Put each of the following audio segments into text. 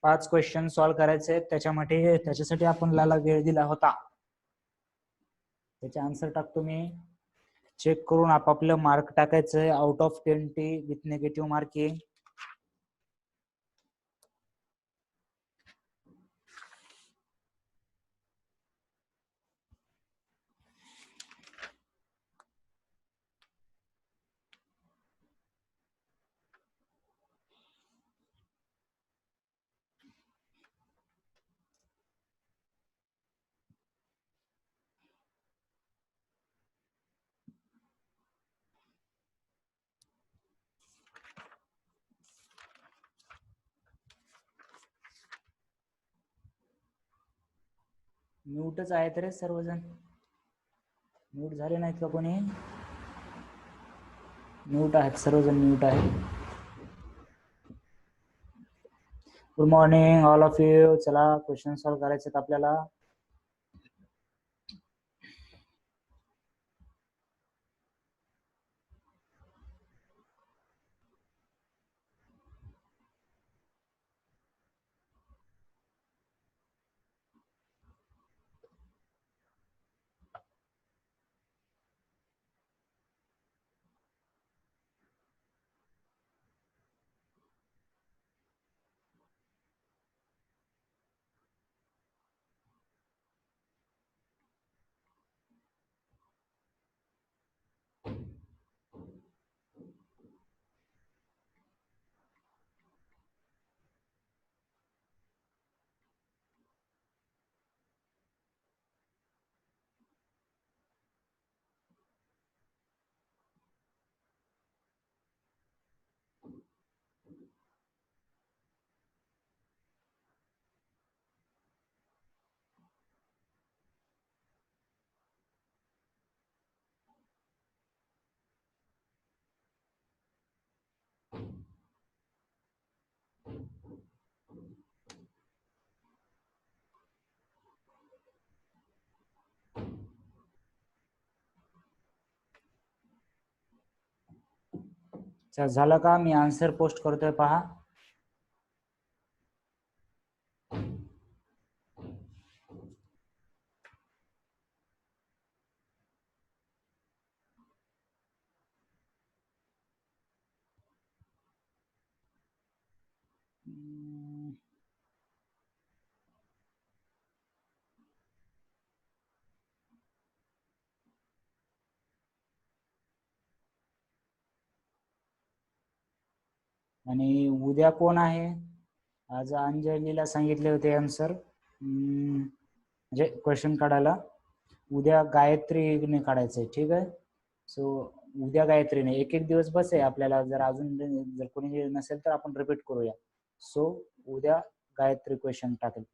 5 question solve करायचे, त्याच्यासाठी आपल्याला वेळ दिला होता. त्याचे आन्सर टाकतो मी. चेक करून आपापलं मार्क टाकायचंय. Out of 20 with negative marking. म्यूटच आहेत रे सर्वजण. म्यूट झाले नाहीत का कोणी? म्यूट आहेत सर्वजण, म्यूट आहेत. Good morning all of you. चला क्वेश्चन सॉल्व्ह करायचे आपल्याला. झालं का? मी आन्सर पोस्ट करतोय पहा. आणि उद्या कोण आहे? आज अंजलीला सांगितले होते आन्सर म्हणजे क्वेश्चन काढायला. उद्या गायत्रीने काढायचंय. ठीक आहे. सो उद्या गायत्रीने एक एक दिवस बस आहे आपल्याला. जर अजून जर कोणी नसेल तर आपण रिपीट करूया. सो उद्या गायत्री क्वेश्चन टाकेल.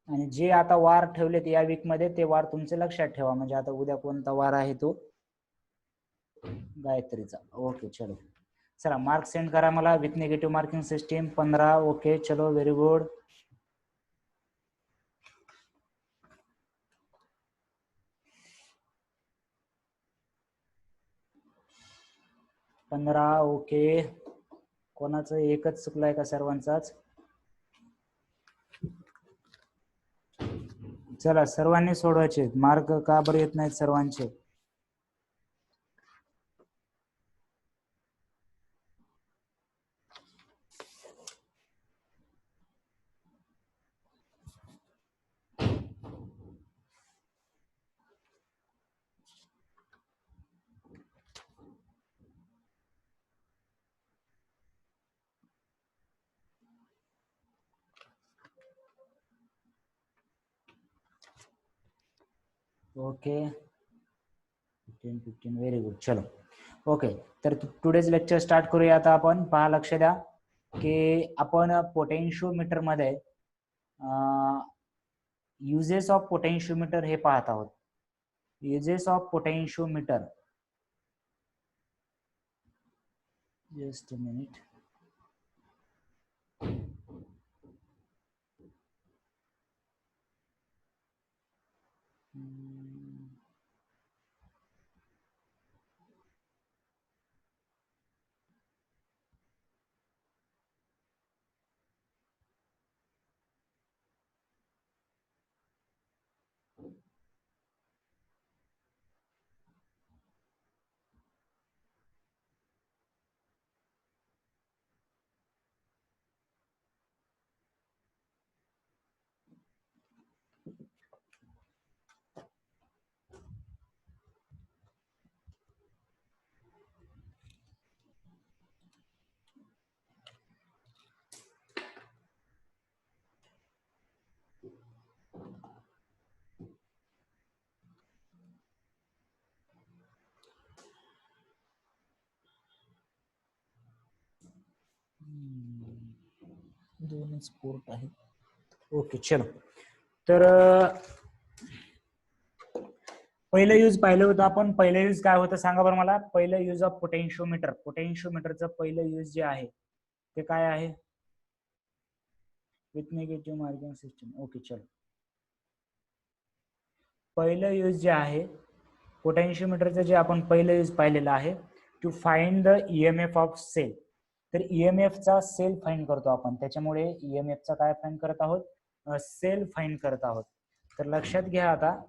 आणि जे आता वार ठेवलेत या वीक मध्ये ते वार तुमचे लक्षात ठेवा. म्हणजे आता उद्या कोणता वार आहे तो गायत्रीचा. ओके चलो. चला मार्क सेंड करा मला with negative marking system. 15. Okay चलो व्हेरी गुड. पंधरा. ओके. कोणाचं एकच चुकलाय का सर्वांचाच? चला सर्वांनी सोडवायचे. मार्क का बरं येत नाहीत सर्वांचे? Okay 15 very good. चलो ओके. तर टुडेज लेक्चर स्टार्ट करूया आता आपण. पहा लक्ष द्या की आपण पोटेन्शियोमीटर मध्ये युजेस ऑफ पोटेन्शियोमीटर हे पाहत आहोत. Uses of potentiometer. Just a minute. दोनच पोर्ट आहेत. ओके चलो. तर पहिलं यूज पाहिलं होतं आपण. पहिलं यूज काय होतं सांगा बरं मला. पहिलं यूज ऑफ पोटेन्शिओमीटर. पोटेन्शिओमीटरचं पहिलं यूज जे आहे ते काय आहे? With negative marking system. Okay चलो. पहिलं यूज जे आहे पोटेन्शिओमीटरचं, जे आपण पहिलं यूज पाहिलेलं आहे, to find the EMF of cell. तर ईएमएफ चा सेल फाइंड करतो आपण. त्याच्यामुळे ईएमएफ चा काय फाइंड करत आहोत? सेल फाइंड करत आहोत. तर लक्षात घ्या आता,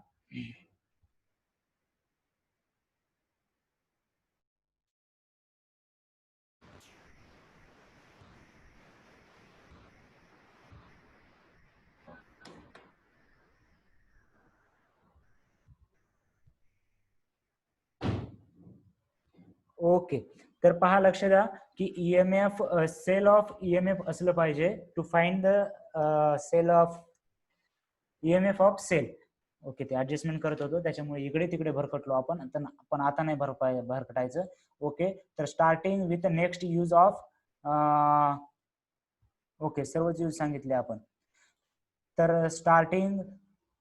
ओके. तर पहा, लक्ष द्या की ईएमएफ, सेल ऑफ ईएमएफ असलं पाहिजे to find the cell of EMF of cell. Okay, ते ऍडजस्टमेंट करत होतो त्याच्यामुळे इकडे तिकडे भरकटलो आपण, पण आता नाही भरकटायचं. ओके, तर starting with next use of, okay सर्वच यूज सांगितले आपण. तर स्टार्टिंग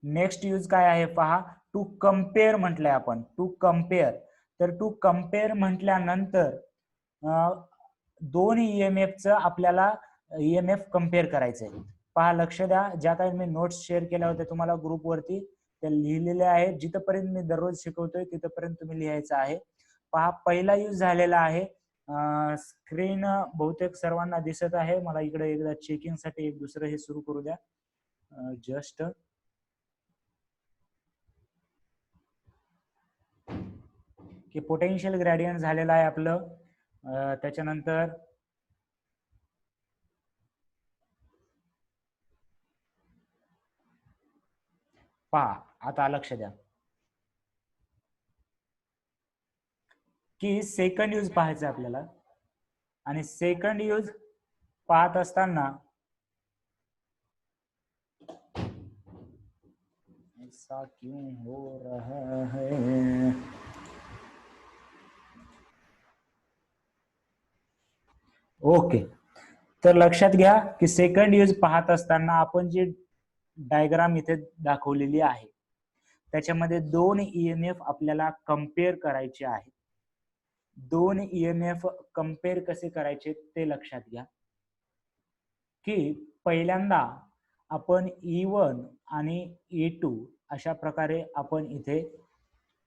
नेक्स्ट यूज काय आहे पहा, टू कम्पेअर म्हटलंय आपण. To compare. तर टू कम्पेअर म्हटल्यानंतर दोन ईएमएफचं आपल्याला ईएमएफ कम्पेअर करायचंय. पहा, लक्ष द्या, ज्या काही मी नोट्स शेअर केल्या होत्या तुम्हाला ग्रुपवरती, त्या लिहिलेल्या आहेत. जिथपर्यंत मी दररोज शिकवतोय तिथपर्यंत तुम्ही लिहायचं आहे. पहा, पहिला यूज झालेला आहे. स्क्रीन बहुतेक सर्वांना दिसत आहे. मला इकडे एकदा चेकिंग साठी एक दुसरं हे सुरू करू द्या. जस्ट की पोटेन्शियल ग्रेडियंट झालेलं आहे आपलं. त्याच्यानंतर पहा, आता लक्ष द्या की सेकंड यूज पाहायचं आपल्याला. आणि सेकंड यूज पाहत असताना ऐसा क्यों हो रहा है? ओके, तर लक्षात घ्या की सेकंड यूज पाहत असताना आपण जी डायग्राम इथे दाखवलेली आहे त्याच्यामध्ये दोन ईएमएफ आपल्याला कम्पेअर करायचे आहेत. दोन ईएमएफ कम्पेअर कसे करायचे ते लक्षात घ्या की पहिल्यांदा आपण E1 आणि E2 अशा प्रकारे आपण इथे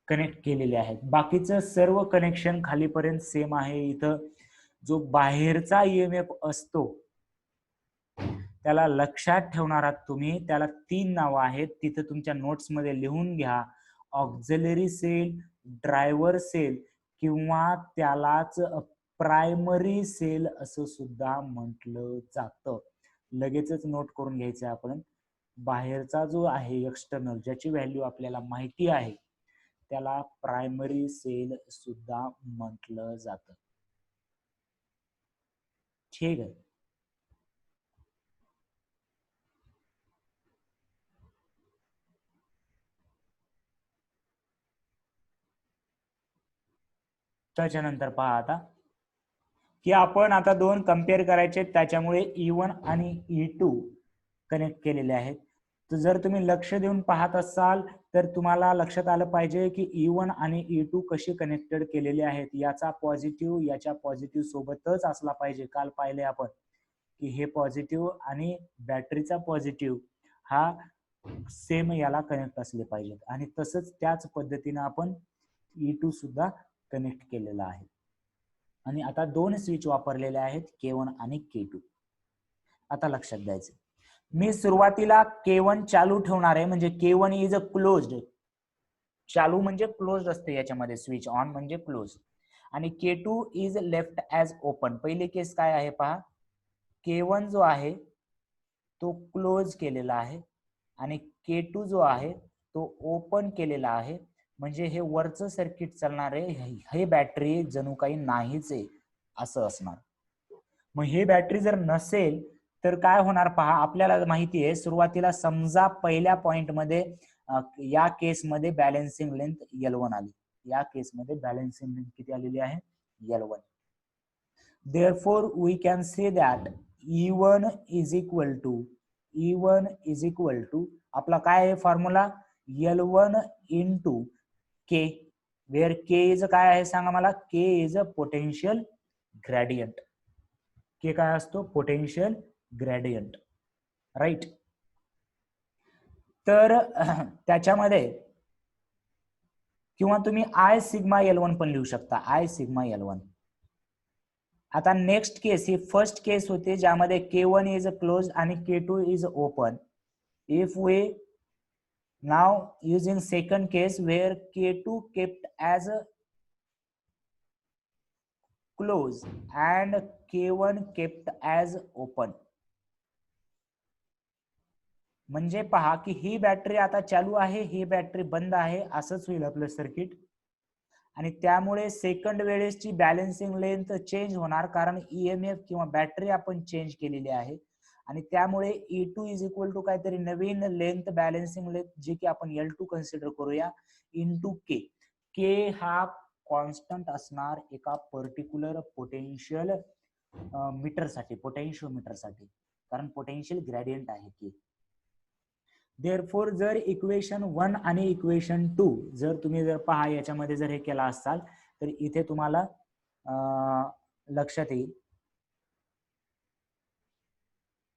कनेक्ट केलेले आहेत. बाकीचं सर्व कनेक्शन खालीपर्यंत सेम आहे. इथं जो बाहेरचा ईएमएफ असतो त्याला लक्षात ठेवणार आहात तुम्ही. त्याला 3 नावं आहेत, तिथे तुमच्या नोट्स मध्ये लिहून घ्या. ऑक्झिलरी सेल, ड्रायव्हर सेल, किंवा त्यालाच प्रायमरी सेल असं सुद्धा म्हटलं जातं. लगेचच नोट करून घ्यायचं आपण. बाहेरचा जो आहे एक्सटर्नल, ज्याची व्हॅल्यू आपल्याला माहिती आहे, त्याला प्रायमरी सेल सुद्धा म्हटलं जातं. ठीक आहे. त्याच्यानंतर पहा आता की आपण आता दोन कम्पेअर करायचे, त्याच्यामुळे E1 आणि E2 कनेक्ट केलेले आहेत. तर जर तुम्ही लक्ष देऊन पाहत असाल तर तुम्हाला लक्षात आलं पाहिजे की E1 आणि E2 कशी कनेक्टेड केलेले आहेत. याचा पॉझिटिव्ह याच्या पॉझिटिव्ह सोबतच असला पाहिजे. काल पाहिले आपण की हे पॉझिटिव्ह आणि बॅटरीचा पॉझिटिव्ह हा सेम याला कनेक्ट असले पाहिजेत. आणि तसंच त्याच पद्धतीने आपण E2 सुद्धा कनेक्ट केलेला आहे. आणि आता दोन स्विच वापरलेले आहेत, K1 आणि K2. आता लक्षात द्यायचं, मी सुरुवातीला K1 चालू ठेवणार आहे, म्हणजे K1 इज अ क्लोज्ड. चालू म्हणजे क्लोज्ड असते याच्यामध्ये, स्विच ऑन म्हणजे क्लोज. आणि K2 is left as open. पहिली केस काय आहे पहा, K1 जो आहे तो क्लोज केलेला आहे आणि K2 जो आहे तो ओपन केलेला आहे. म्हणजे हे वरचं सर्किट चालणार आहे, हे बॅटरी जणू काही नाहीच आहे असं असणार. मग हे बॅटरी जर नसेल तर काय होणार पहा, आपल्याला माहिती आहे सुरुवातीला समजा पहिल्या पॉइंट मध्ये या केसमध्ये बॅलन्सिंग लेंथ L1 आली. या केसमध्ये बॅलन्सिंग लेंथ किती आलेली आहे? L1. Therefore we can say that E1 is equal to आपला काय आहे formula L1 into K, where K is काय आहे सांगा मला, K is a potential gradient. K काय असतो, पोटेन्शियल ग्रेडियंट, राईट. तर त्याच्यामध्ये किंवा तुम्ही I सिग्मा L1 पण लिहू शकता, I सिग्मा L1. आता नेक्स्ट केस ही फर्स्ट केस होते ज्यामध्ये K1 इज क्लोज आणि K2 is open. If we now using second case where K2 kept as a close and K1 kept as open, म्हणजे पहा की ही बॅटरी आता चालू आहे, ही बॅटरी बंद आहे, असंच होईल आपलं सर्किट. आणि त्यामुळे सेकंड वेळेसची बॅलन्सिंग लेंथ चेंज होणार, कारण ईएमएफ किंवा बॅटरी आपण चेंज केलेली आहे. आणि त्यामुळे E2 इज इक्वल टू काहीतरी नवीन लेंथ बॅलन्सिंग लेंथ जे की आपण L2 कन्सिडर करूया इंटू के. के हा कॉन्स्टंट असणार एका पर्टिक्युलर पोटेन्शियल मीटरसाठी, पोटेन्शियोमीटरसाठी, कारण पोटेन्शियल ग्रेडियंट आहे के. देअरफॉर जर इक्वेशन 1 आणि इक्वेशन 2 जर तुम्ही जर पहा याच्यामध्ये जर हे केला असाल तर इथे तुम्हाला लक्षात येईल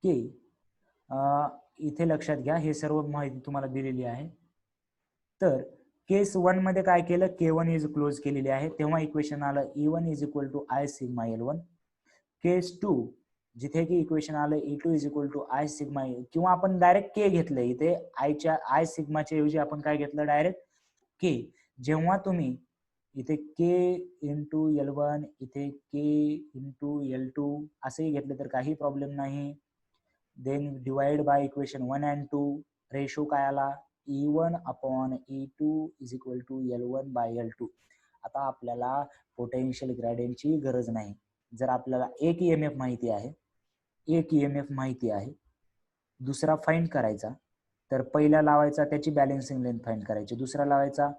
की इथे लक्षात घ्या, हे सर्व माहिती तुम्हाला दिलेली आहे. तर केस 1 मध्ये काय केलं, K1 इज क्लोज केलेली आहे, तेव्हा इक्वेशन आलं E1 is equal to I sigma L1. Case 2 जिथे की इक्वेशन आलं E2 is equal to I sigma, किंवा आपण डायरेक्ट के घेतलं, इथे I सिग्माच्या ऐवजी आपण काय घेतलं, डायरेक्ट के. जेव्हा तुम्ही इथे के इंटू L1 इथे के इंटू L2 असेही घेतले तर काही प्रॉब्लेम नाही. Then divide by equation 1 and 2, ratio काय आला, E1 upon E2 is equal to L1 by L2. आता आपल्याला पोटेन्शियल ग्रेडियंटची गरज नाही. जर आपल्याला एक ईएमएफ माहिती आहे, दुसरा फाइंड करायचा, तर पहिला लावायचा त्याची बॅलन्सिंग लेंथ फाइंड करायची, दुसरा लावायचा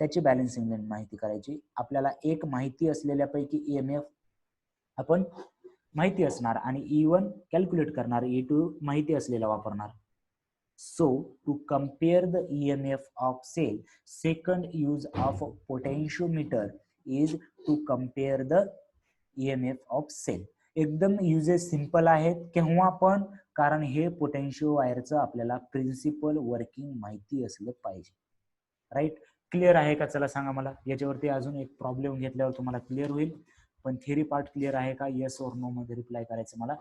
त्याची बॅलन्सिंग लेंथ माहिती करायची. आपल्याला एक माहिती असलेल्यापैकी ईएमएफ आपण माहिती असणार आणि E1 कॅल्क्युलेट करणार, E2 माहिती असलेला वापरणार. So to compare the EMF of cell, second use of potentiometer is to compare the EMF of cell. एकदम युजेस सिंपल आहेत केव्हा पण, कारण हे पोटेन्शिओ वायरचं आपल्याला प्रिन्सिपल वर्किंग माहिती असलं पाहिजे, राईट. क्लिअर आहे का? चला सांगा मला, याच्यावरती अजून एक प्रॉब्लेम घेतल्यावर तुम्हाला क्लिअर होईल. पण थिअरी पार्ट क्लिअर आहे का? येस और नो मध्ये रिप्लाय करायचं मला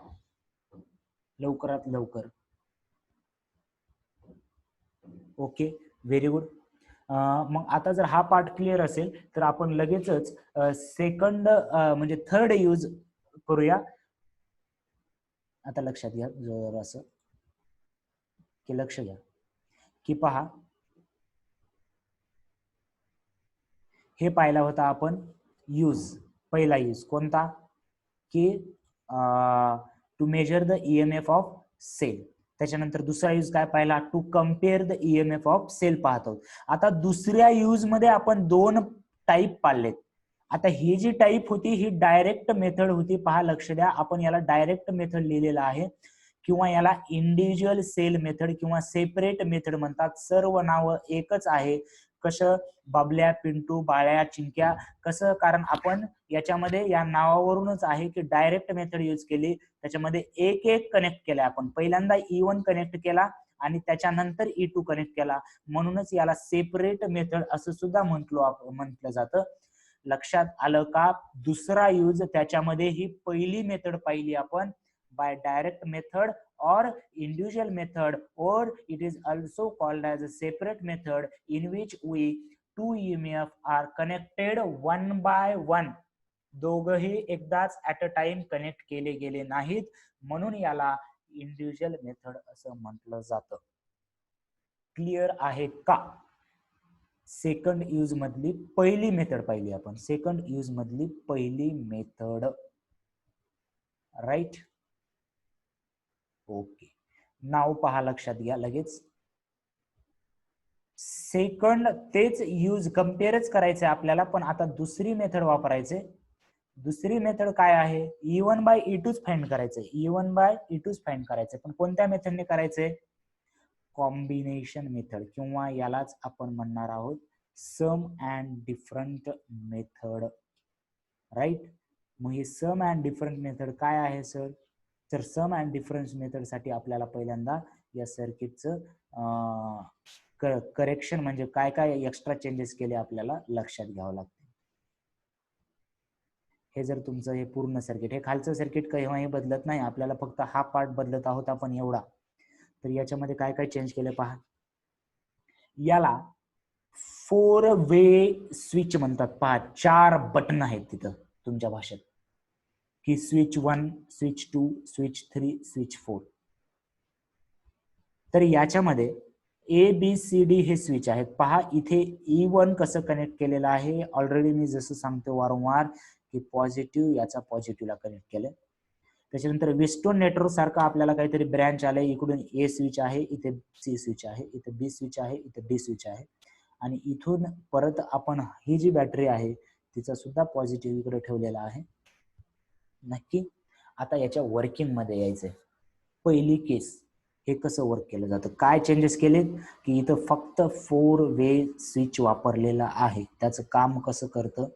लवकरात लवकर. Okay, very good. मग आता जर हा पार्ट क्लिअर असेल तर आपण लगेचच सेकंड म्हणजे थर्ड यूज करूया. आता लक्षात घ्या जर असं की लक्ष घ्या की पहा, हे पाहिला होता आपण यूज, पहिला यूज कोणता की to measure the EMF of cell. त्याच्यानंतर दुसरा यूज काय पाहिला, to compare the EMF of cell पाहत आहोत. आता दुसऱ्या यूज मध्ये आपण दोन टाईप पाळलेत. आता ही जी टाईप होती ही डायरेक्ट मेथड होती, पहा लक्ष द्या, आपण याला डायरेक्ट मेथड लिहिलेला आहे किंवा याला इंडिव्हिज्युअल सेल मेथड किंवा सेपरेट मेथड म्हणतात. सर्व नावं एकच आहे. कसं, बाबल्या, पिंटू, बाळ्या, चिंक्या, कसं, कारण आपण याच्यामध्ये या नावावरूनच आहे की डायरेक्ट मेथड यूज केली, त्याच्यामध्ये एक एक कनेक्ट केला. आपण पहिल्यांदा E1 कनेक्ट केला आणि त्याच्यानंतर E2 कनेक्ट केला, म्हणूनच याला सेपरेट मेथड असं सुद्धा म्हटलं जातं. लक्षात आलं का? दुसरा यूज त्याच्यामध्ये ही पहिली मेथड पाहिली आपण, by direct method or individual method, or it is also called as a separate method in which we two EMF are connected one by one. दोघही एकदाच ऍट अ टाइम कनेक्ट केले गेले नाहीत, म्हणून याला इंडिव्हिज्युअल मेथड असं म्हटलं जातं. क्लिअर आहे का? सेकंड यूज मधली पहिली मेथड पाहिली आपण, सेकंड यूज मधली पहिली मेथड, राईट. ओके, नाव पहा, लक्षात घ्या लगेच. सेकंड तेच यूज कम्पेअरच करायचे आपल्याला, पण आता दुसरी मेथड वापरायचे. दुसरी मेथड काय आहे, E1 बाय E2 फाइंड करायचंय, E1 बाय E2 फाइंड करायचंय, पण कोणत्या मेथडने करायचंय, कॉम्बिनेशन मेथड, किंवा यालाच आपण म्हणणार आहोत सम अँड डिफरंट मेथड, राईट. मग ही सम अँड डिफरंट मेथड काय आहे सर, तर सम अँड डिफरन्स मेथड साठी आपल्याला पहिल्यांदा या सर्किटचं करेक्शन म्हणजे काय काय एक्स्ट्रा चेंजेस केले आपल्याला लक्षात घ्यावं लागतं. हे जर तुमचं हे पूर्ण सर्किट, हे खालचं सर्किट केव्हाही बदलत नाही, आपल्याला फक्त हा पार्ट बदलत आहोत आपण एवढा. तर याच्यामध्ये काय काय चेंज केलं पहा. याला 4 वे स्विच म्हणतात पहा, 4 बटन आहेत तिथं तुमच्या भाषेत, की स्विच 1, स्विच 2, स्विच 3, स्विच 4. तर याच्यामध्ये ABCD हे स्विच आहेत पहा. इथे E1 कसं कनेक्ट केलेलं आहे, ऑलरेडी मी जसं सांगतो वारंवार की पॉझिटिव्ह याचा पॉझिटिव्हला कनेक्ट केलं. त्याच्यानंतर विस्टोन नेटवर्क सारखं आपल्याला काहीतरी ब्रँच आलंय, इकडून A स्विच आहे, इथे C स्विच आहे, इथे B स्विच आहे, इथे D स्विच आहे, आणि इथून परत आपण ही जी बॅटरी आहे तिचा सुद्धा पॉझिटिव्ह इकडे ठेवलेला आहे. नक्की. आता याच्या वर्किंग मध्ये यायचंय. पहिली केस, हे कसं वर्क केलं जातं, काय चेंजेस केलेत, की इथं फक्त 4 वे स्विच वापरलेला आहे. त्याचं काम कसं करतं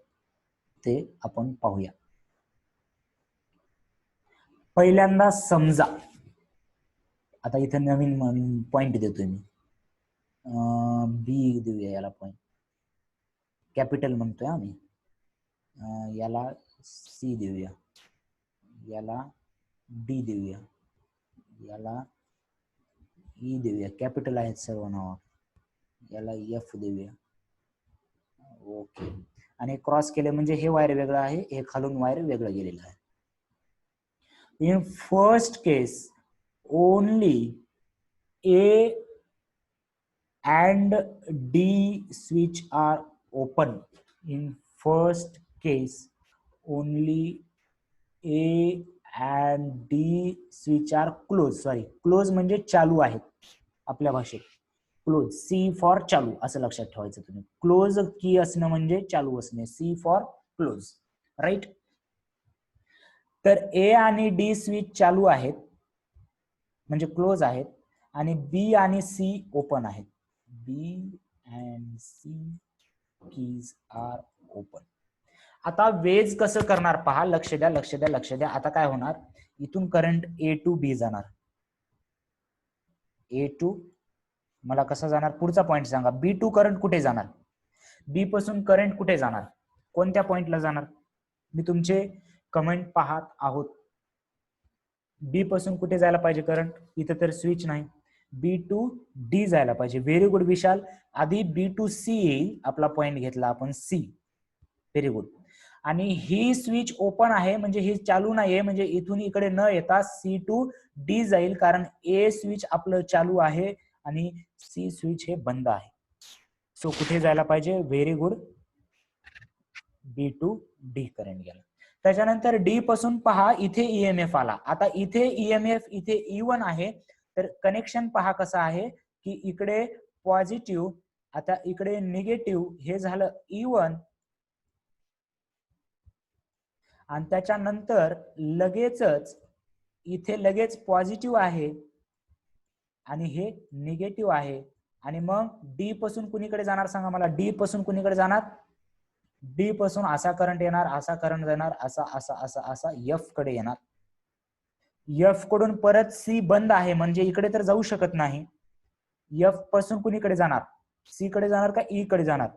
ते आपण पाहूया. पहिल्यांदा समजा, आता इथं नवीन पॉइंट देतोय मी, बी देऊया याला पॉइंट, कॅपिटल म्हणतोय आम्ही, याला सी देऊया, याला डी देऊया, याला ई देऊया, कॅपिटल आहेत सर्व नाव, याला एफ देऊया. ओके. आणि क्रॉस केले म्हणजे हे वायर वेगळं आहे, हे खालून वायर वेगळं गेलेलं आहे. In first case only A and D switch are open. In first case only A and D switch are closed. Sorry, close म्हणजे चालू आहेत आपल्या भाषेत. क्लोज, C फॉर चालू असं लक्षात ठेवायचं तुम्ही. क्लोज की असणं म्हणजे चालू असणे, C फॉर क्लोज, राईट. तर A आणि D स्विच चालू आहेत म्हणजे क्लोज आहेत, आणि B आणि C ओपन आहेत. B and C keys are open. आता वेज कसं करणार पहा, लक्ष द्या लक्ष द्या लक्ष द्या. आता काय होणार, इथून करंट A टू B जाणार, A टू, मला कसा जाणार पुढचा पॉइंट सांगा, B टू करंट कुठे जाणार, B पासून करंट कुठे जाणार, कोणत्या पॉइंटला जाणार, मी तुमचे कमेंट पाहत आहोत. B पासून कुठे जायला पाहिजे करंट, इथं तर स्विच नाही, B टू D जायला पाहिजे. व्हेरी गुड विशाल. आधी B टू C येईल, आपला पॉइंट घेतला आपण C, व्हेरी गुड. आणि ही स्विच ओपन आहे म्हणजे ही चालू नाहीये, म्हणजे इथून इकडे न येता C टू D जाईल, कारण A स्विच आपलं चालू आहे आणि C स्विच हे बंद आहे. सो कुठे जायला पाहिजे, very good, B to D current गेला. त्याच्यानंतर D पासून पहा इथे EMF आला. आता इथे EMF इथे E1 आहे, तर कनेक्शन पहा कसं आहे, की इकडे पॉझिटिव्ह, आता इकडे निगेटिव्ह, हे झालं E1, आणि त्याच्यानंतर लगेचच इथे लगेच पॉझिटिव्ह आहे आणि हे निगेटिव्ह आहे. आणि मग D पासून कुणीकडे जाणार सांगा मला, D पासून कुणीकडे जाणार, D पासून असा करंट येणार, असा करंट जाणार, असा असा असा असा F कडे येणार. F कडून परत C बंद आहे म्हणजे इकडे तर जाऊ शकत नाही. F पासून कुणीकडे जाणार, C कडे जाणार का E कडे जाणार,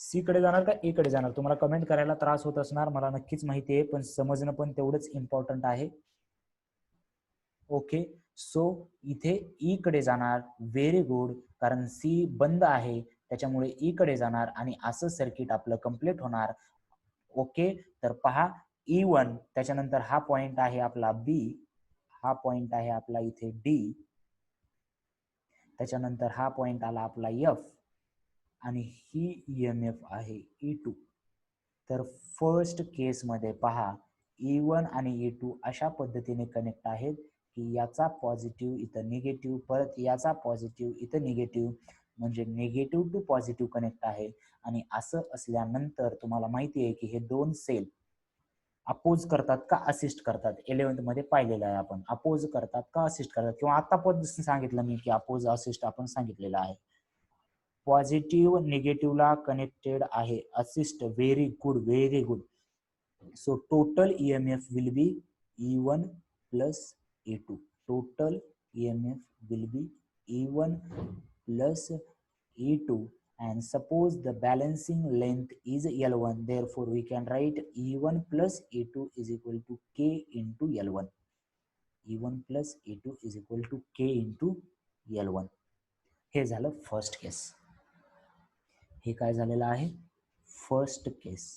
C कडे जाणार का E कडे जाणार. तुम्हाला कमेंट करायला त्रास होत असणार, मला नक्कीच माहिती आहे, पण समजणं पण तेवढंच इम्पॉर्टंट आहे. ओके, सो इथे E कडे जाणार, व्हेरी गुड, कारण C बंद आहे त्याच्यामुळे E कडे जाणार आणि असं सर्किट आपलं कंप्लीट होणार. ओके, तर पहा E1, त्याच्यानंतर हा पॉइंट आहे आपला B, हा पॉइंट आहे आपला इथे D, त्याच्यानंतर हा पॉइंट आला आपला F, आणि ही EMF आहे E2. तर फर्स्ट केस मध्ये पहा E1 आणि E2 अशा पद्धतीने कनेक्ट आहेत की याचा पॉझिटिव्ह इथं निगेटिव्ह, परत याचा पॉझिटिव्ह इथं निगेटिव्ह, म्हणजे निगेटिव्ह टू पॉझिटिव्ह कनेक्ट आहे. आणि असं असल्यानंतर तुम्हाला माहिती आहे की हे दोन सेल अपोज करतात का असिस्ट करतात. 11th मध्ये पाहिलेलं आहे आपण, अपोज करतात का असिस्ट करतात, किंवा आता पण सांगितलं मी की अपोज असिस्ट आपण सांगितलेलं आहे. पॉझिटिव्ह निगेटिव्हला कनेक्टेड आहे, assist, very good very good. So total EMF will be E1 plus E2. Total EMF will be E1 plus E2, and suppose the balancing length is L1, therefore we can write E1 plus E2 is equal to K into L1. E1 plus E2 is equal to K into L1. हे झालं first केस. हे काय झालेलं आहे, first केस.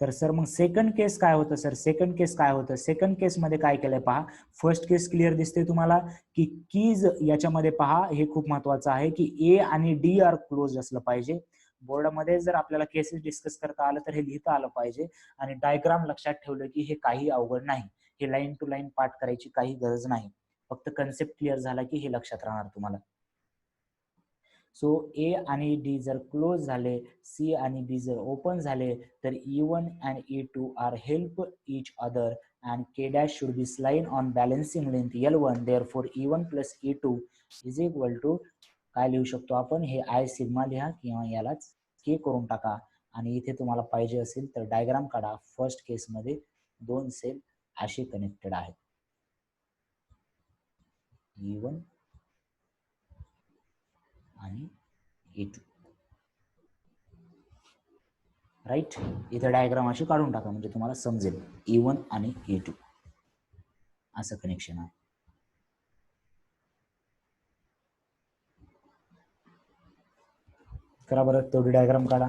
तर sir मग second केस काय होतं, सर सेकंड केस काय होतं, सेकंड केस मध्ये काय केलंय पहा. फर्स्ट केस क्लिअर दिसते तुम्हाला की कीज याच्यामध्ये पहा, हे खूप महत्वाचं आहे की ए आणि डी आर क्लोज असलं पाहिजे. बोर्डामध्ये जर आपल्याला केसेस डिस्कस करता आलं तर हे लिहिता आलं पाहिजे, आणि डायग्राम लक्षात ठेवलं की हे काही अवघड नाही, हे लाईन टू लाईन पाठ करायची काही गरज नाही, फक्त कन्सेप्ट क्लिअर झाला की हे लक्षात राहणार तुम्हाला. सो ए आणि डी जर क्लोज झाले, सी आणि बी जर ओपन झाले, तर E1 and E2 are help each other and K dash should be slide on balancing length L1, therefore E1 plus E2 is equal to काय लिहू शकतो आपण, हे I सिग्मा लिहा किंवा यालाच K करून टाका. आणि इथे तुम्हाला पाहिजे असेल तर डायग्राम काढा. फर्स्ट केस मध्ये दोन सेल असे कनेक्टेड आहेत, E1 आणि E2, राईट. इथे डायग्राम अशी काढून टाका म्हणजे तुम्हाला समजेल. E1 आणि E2 असं कनेक्शन आहे. करा बरं, तेवढी डायग्राम काढा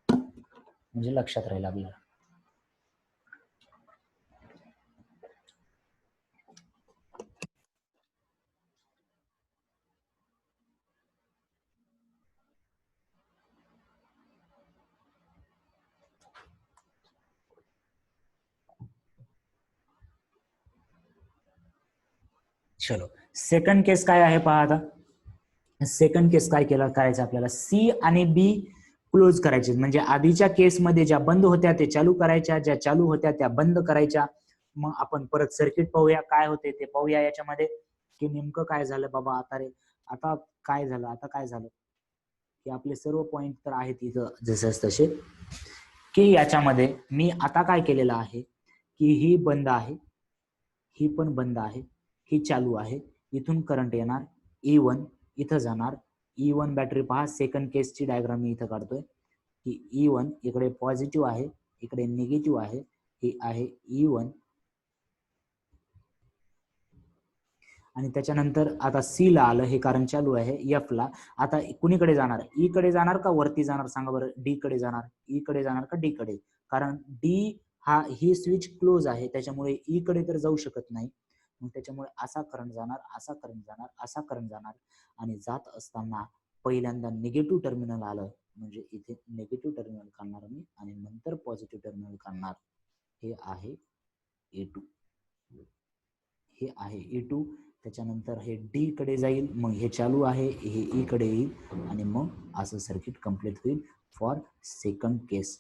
म्हणजे लक्षात राहील आपल्याला. चलो सेकंड केस काय आहे पहा. आता सेकंड केस काय करायचं आपल्याला, सी आणि बी क्लोज करायचे, म्हणजे आधीच्या केसमध्ये ज्या बंद होत्या ते चालू करायच्या, ज्या चालू होत्या त्या बंद करायच्या. मग आपण परत सर्किट पाहूया काय होते ते पाहूया याच्यामध्ये की नेमकं काय झालं बाबा. आता काय झालं, आता काय झालं की आपले सर्व पॉइंट तर आहेत इथं जसे तसे, की याच्यामध्ये मी आता काय केलेलं आहे की ही बंद आहे, ही पण बंद आहे, ही चालू आहे. इथून करंट येणार, E1 इथं जाणार. E1 बॅटरी पहा, सेकंड केसची डायग्राम मी इथं काढतोय की E1 इकडे पॉझिटिव्ह आहे, इकडे निगेटिव्ह आहे. हे आहे E1, आणि त्याच्यानंतर आता सी ला आलं हे कारण चालू आहे. F ला आता कुणीकडे जाणार, ई कडे जाणार का वरती जाणार सांगा बरं, डी कडे जाणार, ई कडे जाणार का डी कडे, कारण डी हा ही स्विच क्लोज आहे त्याच्यामुळे ई कडे तर जाऊ शकत नाही. मग त्याच्यामुळे असा करंट जाणार, असा करंट जाणार, असा करंट जाणार, आणि जात असताना पहिल्यांदा निगेटिव्ह टर्मिनल आलं म्हणजे इथे निगेटिव्ह टर्मिनल काढणार मी आणि नंतर पॉझिटिव्ह टर्मिनल काढणार. हे आहे E2, हे आहे E2. त्याच्यानंतर हे डी कडे जाईल, मग हे चालू आहे, हे ई कडे येईल, आणि मग असं सर्किट कंप्लीट होईल for second case,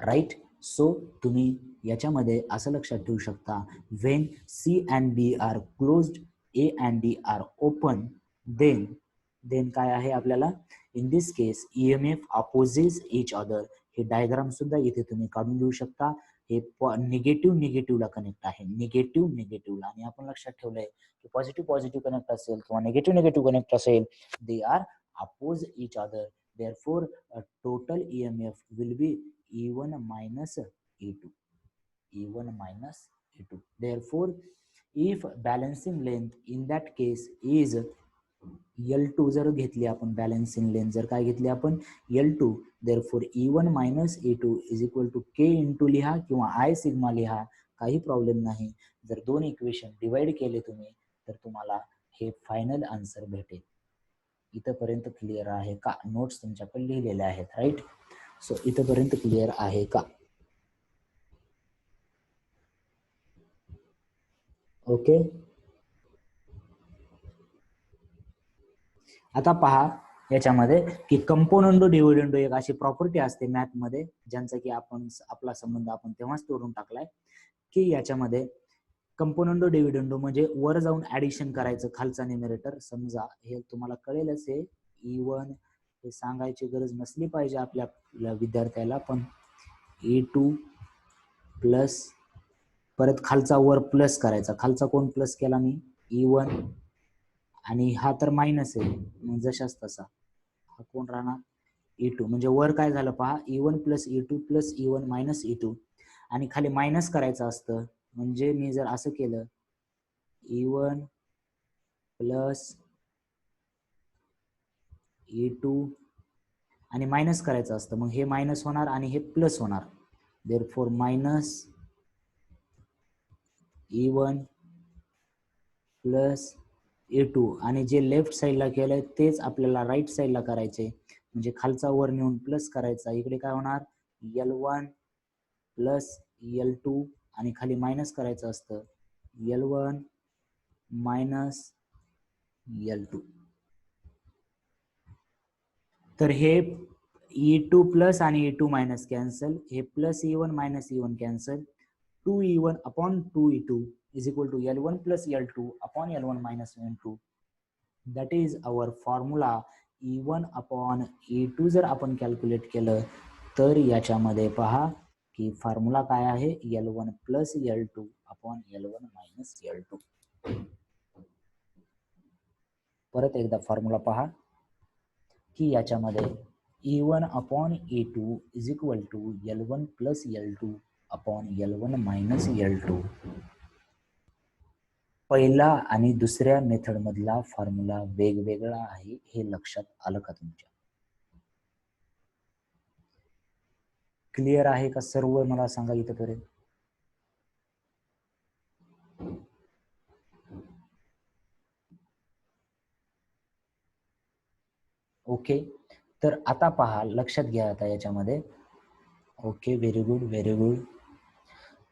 right. So तुम्ही याच्यामध्ये असं लक्षात ठेवू शकता, when C and B are closed, A and D are open, then काय आहे आपल्याला, in this case EMF opposes each other. हे डायग्राम सुद्धा इथे तुम्ही काढून घेऊ शकता. हे निगेटिव्हला कनेक्ट आहे, निगेटिव्हला, आणि आपण लक्षात ठेवलंय की पॉझिटिव्ह कनेक्ट असेल किंवा निगेटिव्ह कनेक्ट असेल, they are oppose each other. Therefore, total EMF will be E1 minus E2. E1 minus E2. Therefore, if balancing length in that case is L2, जर घेतली आपण बॅलन्सिंग लेंथ, जर काय घेतली आपण L2, therefore E1 minus E2 is equal to K into लिहा किंवा I sigma लिहा, काही प्रॉब्लेम नाही. जर दोन इक्वेशन डिवाइड केले तुम्ही तर तुम्हाला हे फायनल आन्सर भेटेल. इथपर्यंत क्लिअर आहे का, नोट्स तुमच्याकडे लिहिलेले आहेत, राईट. सो इथपर्यंत क्लिअर आहे का, ओके. आता पहा याच्यामध्ये की कंपोनंडो डिव्हिडंडो एक अशी प्रॉपर्टी असते मॅथ मध्ये, ज्यांचा की आपण आपला संबंध आपण तेव्हाच तोडून टाकलाय, की याच्यामध्ये कंपोनंडो डिव्हिडंडो म्हणजे वर जाऊन ऍडिशन करायचं खालचा न्युमरेटर. समजा हे तुम्हाला कळेलच आहे, E1 हे सांगायची गरज नसली पाहिजे आपल्या विद्यार्थ्याला, पण E2 प्लस परत खालचा वर प्लस करायचा. खालचा कोण प्लस केला मी? E1, आणि हा तर मायनस आहे, मग जशाच तसा हा कोण राहणार? E2. म्हणजे वर काय झालं पहा, E1 plus E2 plus E1 minus E2, आणि खाली मायनस करायचं असतं. म्हणजे मी जर असं केलं E1 प्लस E2 आणि मायनस करायचं असतं, मग हे मायनस होणार आणि हे प्लस होणार. Therefore minus E1 plus E2, आणि जे लेफ्ट साईडला केलंय तेच आपल्याला राईट साईडला करायचे. म्हणजे खालचा वर नेऊन प्लस करायचा. इकडे काय होणार? L1 प्लस L2 आणि खाली मायनस करायचं असतं, L1 मायनस L2. तर हे E2 प्लस आणि E2 मायनस कॅन्सल, हे plus E1 minus E1 cancel. 2E1 upon 2E2 is equal to L1 plus L2 upon L1 minus L2. That is our formula. E1 upon E2 जर आपण calculate केलं तर याच्यामध्ये पहा की formula काय आहे? L1 plus L2 upon L1 minus L2. परत एकदा फॉर्म्युला पहा की याच्यामध्ये E1 upon E2 is equal to L1 plus L2 upon L1 minus L2. पहिला आणि दुसऱ्या मेथड मधला फॉर्म्युला वेगवेगळा आहे, हे लक्षात आलं का तुमच्या? क्लिअर आहे का सर्व? मला सांगा इथपर्यंत. ओके, तर आता पहा, लक्षात घ्या आता याच्यामध्ये. Okay, very good very good.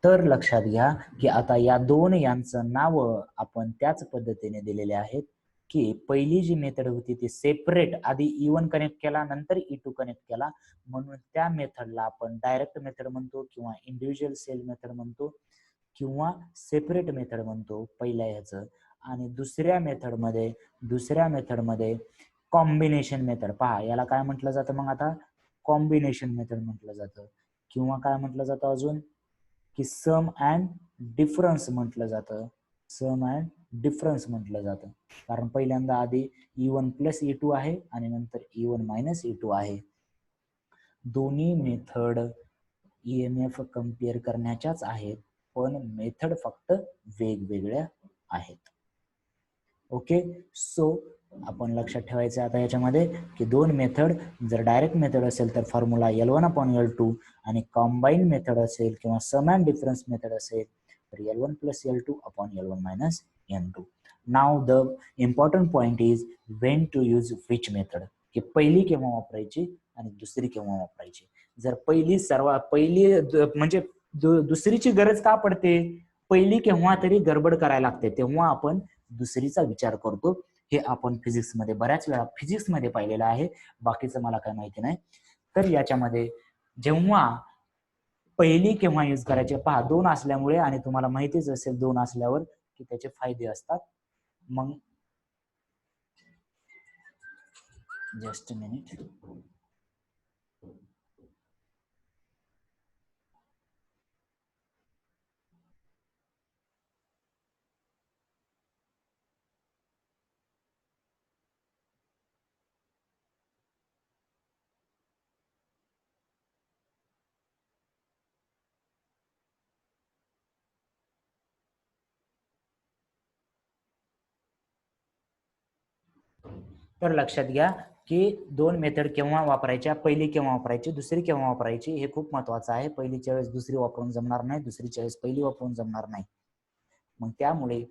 तर लक्षात घ्या की आता या दोन यांचं नाव आपण त्याच पद्धतीने दिलेले आहेत की पहिली जी मेथड होती ती सेपरेट, आधी E1 कनेक्ट केला नंतर E2 कनेक्ट केला, म्हणून त्या मेथडला आपण डायरेक्ट मेथड म्हणतो किंवा इंडिव्हिज्युअल सेल मेथड म्हणतो किंवा सेपरेट मेथड म्हणतो पहिल्या ह्याचं. आणि दुसऱ्या मेथडमध्ये कॉम्बिनेशन मेथड. पहा याला काय म्हटलं जातं मग आता? कॉम्बिनेशन मेथड म्हटलं जातं, किंवा काय म्हटलं जातं अजून? की सम अँड डिफरन्स म्हटलं जातं. सम अँड डिफरन्स म्हटलं जातं, कारण पहिल्यांदा आधी E1 प्लस E2 आहे आणि नंतर E1 मायनस E2 आहे. दोन्ही मेथड EMF कम्पेअर करण्याच्याच आहेत, पण मेथड फक्त वेगवेगळ्या आहेत. ओके, सो आपण लक्षात ठेवायचं आता याच्यामध्ये की दोन मेथड, जर डायरेक्ट मेथड असेल तर फॉर्म्युला L1 अपॉन L2, आणि कॉम्बाईन मेथड असेल किंवा सम अँड डिफरन्स मेथड असेल तर L1 plus L2 upon L1 minus N2. नाव the important point is when to use which method, की पहिली केव्हा वापरायची आणि दुसरी केव्हा वापरायची. जर पहिली म्हणजे दुसरीची गरज का पडते? पहिली केव्हा तरी गडबड करायला लागते, तेव्हा आपण दुसरीचा विचार करतो. हे आपण फिजिक्स मध्ये बऱ्याच वेळा फिजिक्स मध्ये पाहिलेलं आहे, बाकीचं मला काय माहिती नाही. तर याच्यामध्ये जेव्हा पहिली केव्हा यूज करायचे पहा, दोन असल्यामुळे, आणि तुम्हाला माहितीच असेल दोन असल्यावर की त्याचे फायदे असतात. मग जस्ट मिनिट. तर लक्षात घ्या की दोन मेथड केव्हा वापरायच्या, पहिली केव्हा वापरायची, दुसरी केव्हा वापरायची, हे खूप महत्वाचं आहे. पहिलीच्या वेळेस दुसरी वापरून जमणार नाही, दुसरीच्या वेळेस पहिली वापरून जमणार नाही. मग त्यामुळे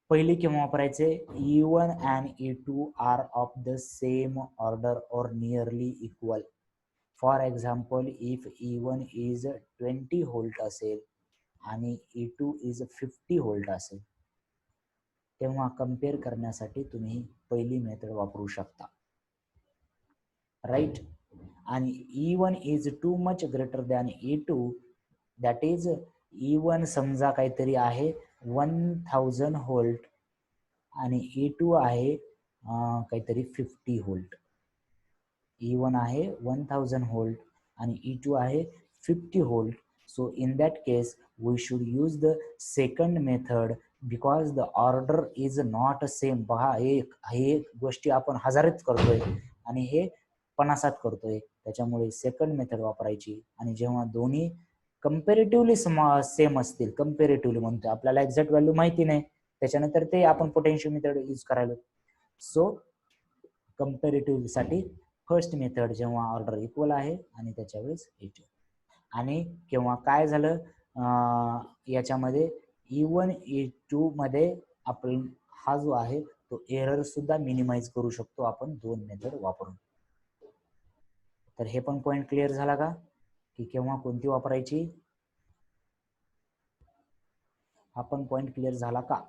पहिली केव्हा वापरायचे? E1 and E2 are of the same order or nearly equal. For example, if E1 is 20 volt असेल आणि E2 इज 50 व्होल्ट असेल, तेव्हा कम्पेअर करण्यासाठी तुम्ही पहिली मेथड वापरू शकता, राईट. आणि E1 is too much greater than E2, that is E1 समजा काहीतरी आहे 1000 व्होल्ट आणि E2 आहे काहीतरी 50 व्होल्ट. E1 आहे 1000 व्होल्ट आणि E2 आहे 50 volt. So in that case we should use the second method because the order is not same. पहा हे गोष्टी आपण हजारात करतोय आणि हे 50 करतोय, त्याच्यामुळे सेकंड मेथड वापरायची. आणि जेव्हा दोन्ही कंपॅरेटिव्हली सेम असतील, कंपॅरेटिव्हली म्हणतोय, आपल्याला एक्झॅक्ट व्हॅल्यू माहिती नाही, त्याच्यानंतर ते आपण पोटेन्शियल मेथड यूज करायला. सो कंपॅरेटिव्ह साठी फर्स्ट मेथड जेव्हा ऑर्डर इक्वल आहे आणि त्याच्या वेळेस E2. आणि केव्हा काय झालं याच्यामध्ये E1 E2 मध्ये आपण हा जो आहे तो एरर सुद्धा मिनिमाइज करू शकतो आपण दोन मेथड वापरून. तर हे पण पॉइंट क्लिअर झाला का की केव्हा कोणती वापरायची, हा पण पॉइंट क्लिअर झाला का?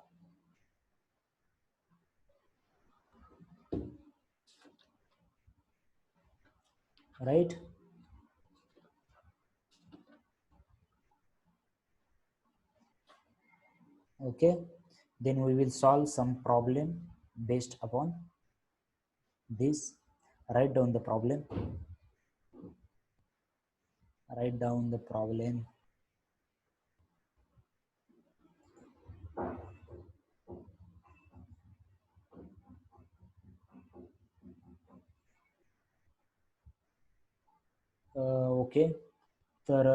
Right. Okay, then we will solve some problem based upon this. Write down the problem. Write down the problem. Okay, तर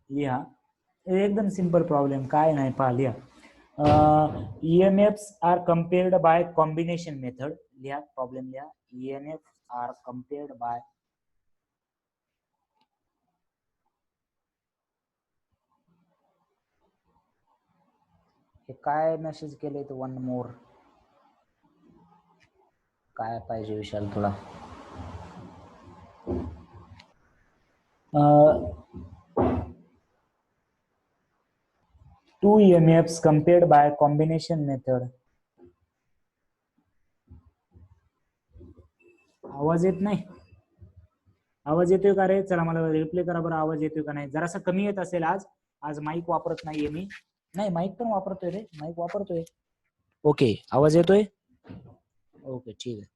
लिहा. एकदम सिंपल प्रॉब्लेम, काय नाही, पहा लिहा. EMFs are compared by combination method. लिहा प्रॉब्लेम लिहा. EMFs are compared by हे काय मेसेज केले तर वन मोर काय पाहिजे विशाल तुला? Two EMFs compared by combination method. आवाज येत नाही? आवाज येतोय का रे? चला मला रिप्ले करा बरं, आवाज येतोय का नाही. जरासा कमी येत असेल. आज माईक वापरत नाहीये मी. नाही, माईक पण वापरतोय रे, माईक वापरतोय. ओके, आवाज येतोय? ओके, ठीक आहे.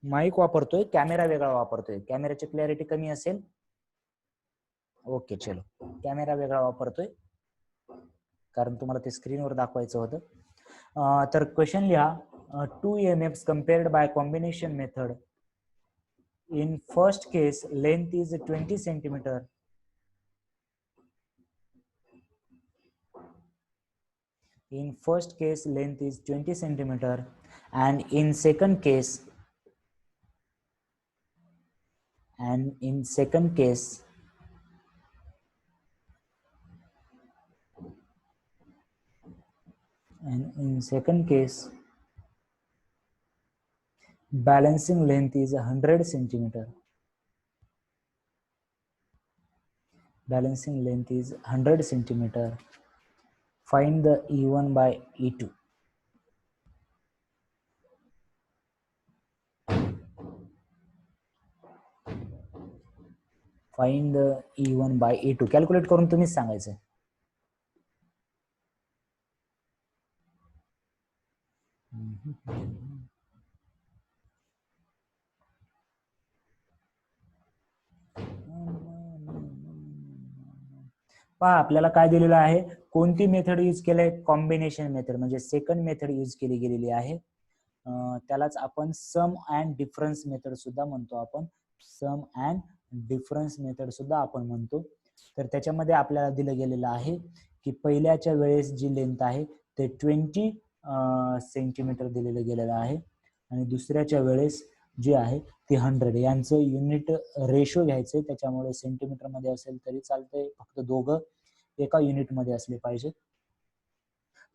माईक वापरतोय, कॅमेरा वेगळा वापरतोय. कॅमेराची क्लॅरिटी कमी असेल. ओके, चलो, कॅमेरा वेगळा वापरतोय कारण तुम्हाला ते स्क्रीनवर दाखवायचं होतं. तर क्वेश्चन लिहा. Two EMFs compared by combination method. In first case, length is 20 centimeter. In first case, length is 20 centimeter, and in second case, balancing length is 100 centimeter. Balancing length is 100 centimeter. Find the E1 by E2. Find the E1 by E2. Calculate करून तुम्हीच सांगायचं. पहा आपल्याला काय दिलेलं आहे, कोणती method use केलंय, कॉम्बिनेशन मेथड, म्हणजे सेकंड मेथड यूज केली गेलेली आहे. त्यालाच आपण सम अँड डिफरन्स मेथड सुद्धा म्हणतो. आपण सम अँड डिफरन्स मेथड सुद्धा आपण म्हणतो. तर त्याच्यामध्ये आपल्याला दिलं गेलेलं आहे की पहिल्याच्या वेळेस जी लेंथ आहे ते 20 सेंटीमीटर दिलेलं गेलेलं आहे आणि दुसऱ्याच्या वेळेस जी आहे ती 100. यांचं युनिट रेशो घ्यायचंय, त्याच्यामुळे सेंटीमीटर मध्ये असेल तरी चालतंय, फक्त दोघं एका युनिट मध्ये असले पाहिजे.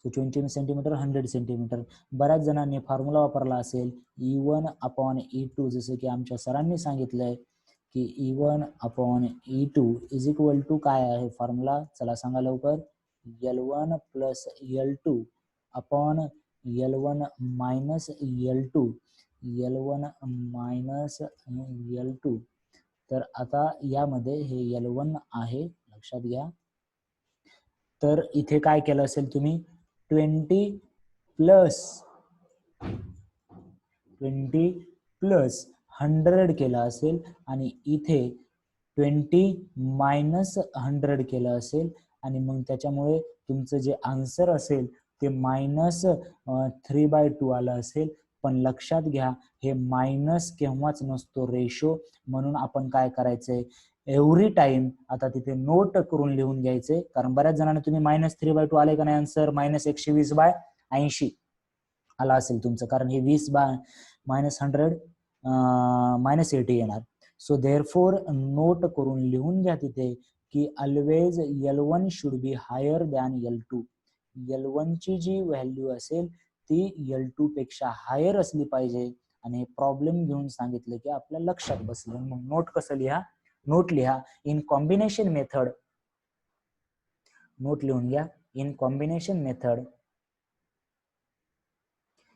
20 सेंटीमीटर 100 सेंटीमीटर. बऱ्याच जणांनी फॉर्म्युला वापरला असेल E1 अपॉन E2, जसं की आमच्या सरांनी सांगितलंय की E1 upon E2 is equal to काय आहे फॉर्म्युला, चला सांगा लवकर. L1 plus L2 upon L1 minus L2, L1 minus L2. तर आता यामध्ये हे L1 आहे, लक्षात घ्या. तर इथे काय केलं असेल तुम्ही, 20 प्लस 100 केलं असेल आणि इथे 20 मायनस 100 केलं असेल आणि मग त्याच्यामुळे तुमचं जे आन्सर असेल ते -3/2 आलं असेल. पण लक्षात घ्या हे मायनस केव्हाच नसतो रेशो, म्हणून आपण काय करायचंय, एव्हरी टाइम आता तिथे नोट करून लिहून घ्यायचे. कारण बऱ्याच जणांना तुम्ही -3/2 आले का नाही आन्सर, -120/80 आला असेल तुमचं, कारण हे 20/-100 -80 येणार. सो देअरफॉर नोट करून लिहून घ्या तिथे की always L1 should be higher than L2. L1 ची जी व्हॅल्यू असेल ती L2 पेक्षा हायर असली पाहिजे. आणि हे प्रॉब्लेम घेऊन सांगितलं की आपल्या लक्षात बसलं. मग नोट कसं लिहा, नोट लिहा इन कॉम्बिनेशन मेथड. नोट लिहून घ्या, in combination method,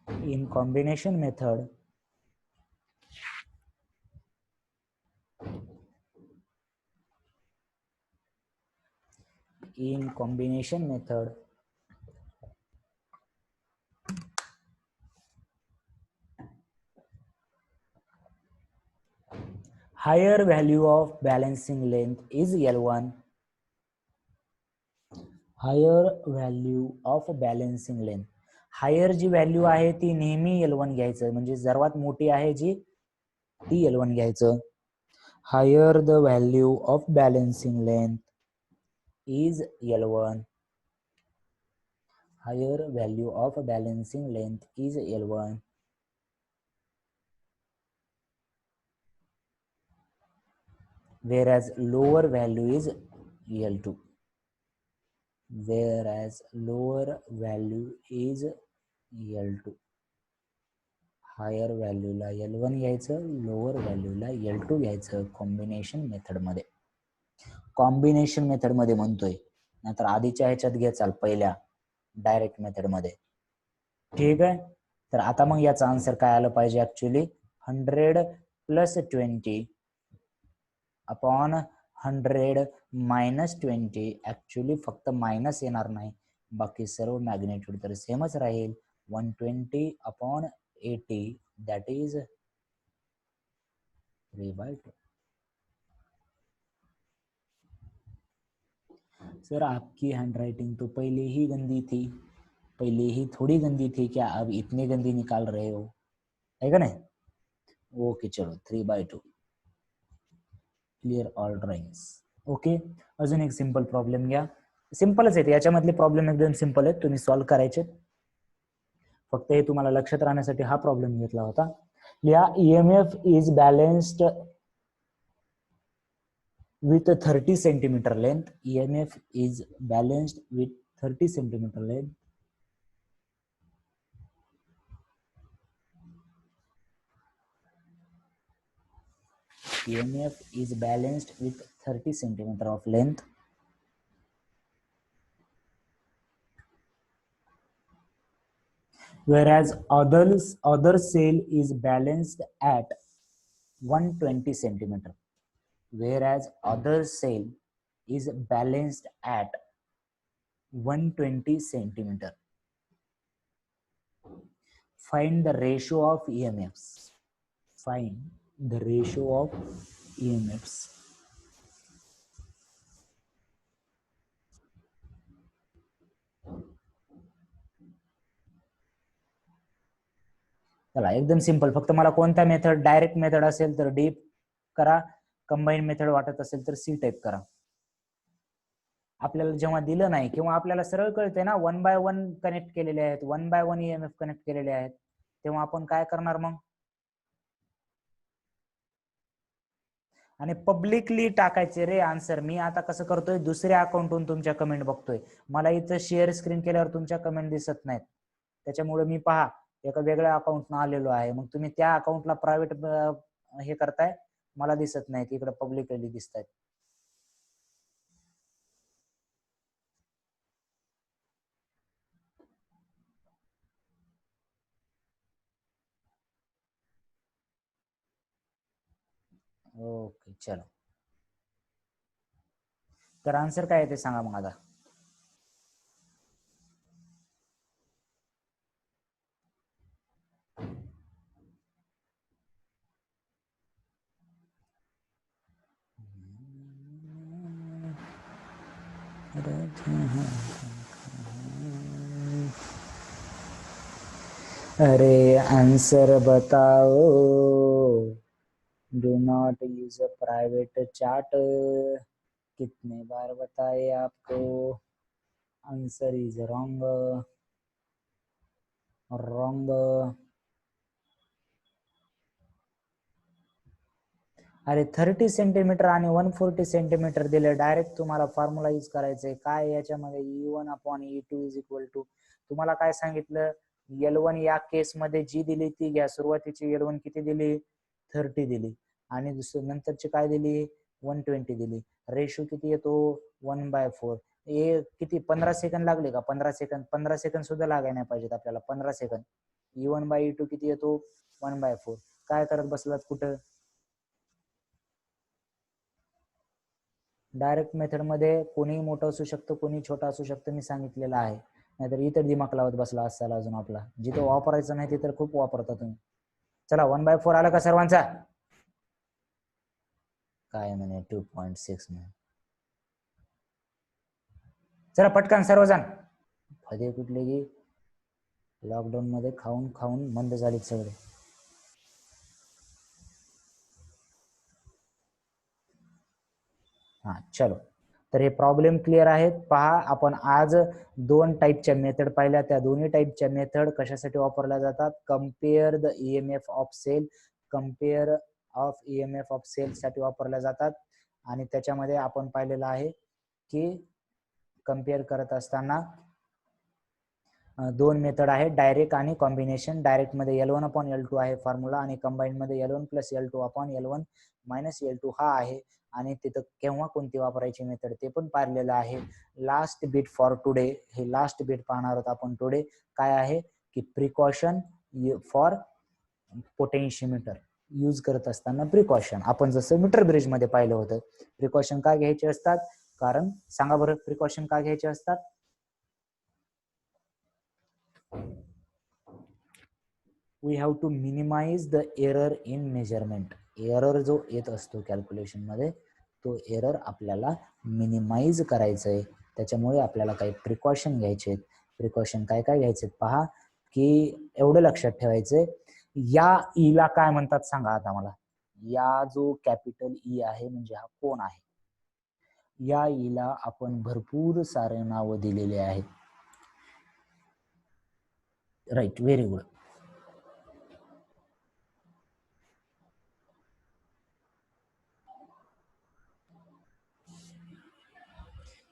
in combination method higher value of balancing length is L1. higher value of balancing length, higher जी व्हॅल्यू आहे ती नेहमी L1 घ्यायचं, म्हणजे सर्वात मोठी आहे जी ती L1 घ्यायचं. Higher the value of balancing length is L1. Higher value of balancing length is L1. whereas lower value is L2. whereas lower value is L2. Higher व्हॅल्यूला L1 घ्यायचं, लोअर व्हॅल्यूला L2 घ्यायचं कॉम्बिनेशन मेथड मध्ये. Combination method मध्ये म्हणतोय, नाहीतर आधीच्या ह्याच्यात घ्याचाल पहिल्या डायरेक्ट मेथड मध्ये. ठीक आहे. तर आता मग याचा आन्सर काय आलं पाहिजे, ऍक्च्युली 100 + 20 अपॉन 100 - 20. ऍक्च्युली फक्त मायनस येणार नाही, बाकी सर्व मॅग्नेट्यूड तर सेमच राहील. 120 अपॉन 80 that is 3/2. सर आपकी हैंडराइटिंग तो पहले ही गंदी थी, पहले ही थोड़ी गंदी थी, क्या अब इतनी गंदी निकाल रहे हो, है का नहीं? ओके चलो 3/2. Clear all drawings. ओके. अजून एक सिंपल प्रॉब्लेम घ्या. सिंपलच आहेत याच्यामधले प्रॉब्लेम, एकदम सिंपल आहेत, तुम्ही सॉल्व्ह करायचे. फक्त हे तुम्हाला लक्षात राहण्यासाठी हा प्रॉब्लेम घेतला होता. लिहा EMF is balanced with 30 centimeter length. EMF is balanced with 30 centimeter length. EMF is balanced with 30 centimeter of length. Whereas other cell is balanced at 120 centimeter. Whereas other cell is balanced at 120 centimeter. Find the ratio of EMFs. Find the ratio of EMFs. चला एकदम simple, फक्त मला कोणता method, direct method असेल तर D करा, combine method वाटत असेल तर सी टाइप करा. आपल्याला जेव्हा दिलं नाही किंवा आपल्याला सरळ कळते ना 1 बाय 1 कनेक्ट केलेले आहेत, 1 बाय 1 EMF कनेक्ट केलेले आहेत, तेव्हा आपण काय करणार मग, आणि पब्लिकली टाकायचे रे आन्सर. मी आता कसं करतोय, दुसऱ्या अकाउंटहून तुमच्या कमेंट बघतोय, मला इथं शेअर स्क्रीन केल्यावर तुमच्या कमेंट दिसत नाहीत, त्याच्यामुळे मी पहा एका वेगळ्या अकाउंटनं आलेलो आहे. मग तुम्ही त्या अकाउंटला प्रायव्हेट हे करताय, मला दिसत नाही, इकडे पब्लिकली दिसत आहेत. ओके चलो, तर आन्सर काय आहे ते सांगा मग आता. अरे आंसर बताओ, do not use a private chat. कितने बार बताए आपको, आंसर इज रॉन्ग. रॉन्ग. अरे 30 सेंटीमीटर आणि 140 सेंटीमीटर दिले, डायरेक्ट तुम्हाला फॉर्म्युला यूज करायचंय. काय याच्यामध्ये E1 upon E2 is equal to, तुम्हाला काय सांगितलं, L1 या केस मध्ये जी दिली ती घ्या. सुरुवातीची L1 किती दिली, 30 दिली, आणि नंतरची काय दिली, 120 दिली. रेशो किती येतो, 1/4. हे किती 15 सेकंद लागले का, 15 सेकंद सुद्धा लागायला नाही पाहिजेत आपल्याला, 15 सेकंद. E1/E2 किती येतो, 1/4. काय करत बसलात कुठं, डायरेक्ट मेथड मध्ये कोणी मोठं असू शकतं, कोणी छोटा असू शकतं, मी सांगितलेलं आहे. नाहीतर इतर दिमाग लावत बसला असाल अजून आपला. जिथं वापरायचं नाही तिथं खूप वापरता तुम्ही. चला 1/4 आला का सर्वांचा, काय म्हणे 2.6 म्हणे. चला पटकन सर्वजण, फदे कुठले की लॉकडाऊन मध्ये खाऊन खाऊन मंद झालेत सगळे. हा चलो, तर हे प्रॉब्लेम क्लिअर आहेत. पहा, आपण आज 2 टाईपच्या मेथड पाहिल्या. त्या दोन्ही टाईपच्या मेथड कशासाठी वापरल्या जातात, compare the EMF of cell, compare of EMF of cell साठी वापरल्या जातात. आणि त्याच्यामध्ये आपण पाहिलेलं आहे की कम्पेअर करत असताना 2 मेथड आहे, डायरेक्ट आणि कॉम्बिनेशन. डायरेक्ट मध्ये L1 अपॉन L2 आहे फॉर्म्युला, आणि कंबाईन मध्ये L1 plus L2 upon L1 minus L2 हा आहे. आणि तिथं केव्हा कोणती वापरायची मेथड ते पण पाहिलेलं आहे. लास्ट बीट फॉर टुडे, हे लास्ट बीट पाहणार आहोत आपण टुडे. काय आहे की प्रिकॉशन फॉर पोटेन्शियोमीटर यूज करत असताना प्रिकॉशन, आपण जसं मीटर ब्रिज मध्ये पाहिलं होतं. प्रिकॉशन काय घ्यायचे असतात, कारण सांगा बरं, प्रिकॉशन काय घ्यायचे असतात, we have to minimize the error in measurement. Error जो येत असतो कॅल्क्युलेशन मध्ये, तो एरर आपल्याला मिनिमाइज करायचा आहे. त्याच्यामुळे आपल्याला काही प्रिकॉशन घ्यायचे. प्रिकॉशन काय काय घ्यायचे पहा, की एवढं लक्षात ठेवायचंय, या ईला काय म्हणतात सांगा आता मला. या जो कॅपिटल ई आहे म्हणजे हा कोण आहे, या ईला आपण भरपूर सारे नाव दिलेले आहेत. Right, very good.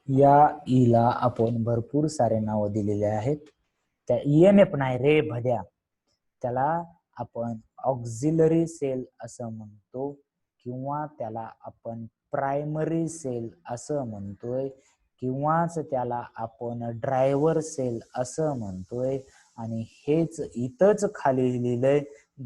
या ईला आपण भरपूर सारे नाव दिलेले आहेत. त्या EMF नाही रे भद्या, त्याला आपण ऑक्झिलरी सेल असं म्हणतो, किंवा त्याला आपण प्रायमरी सेल असं म्हणतोय, किंवाच त्याला आपण ड्रायव्हर सेल असं म्हणतोय. आणि हेच इथंच खाली लिहिलंय,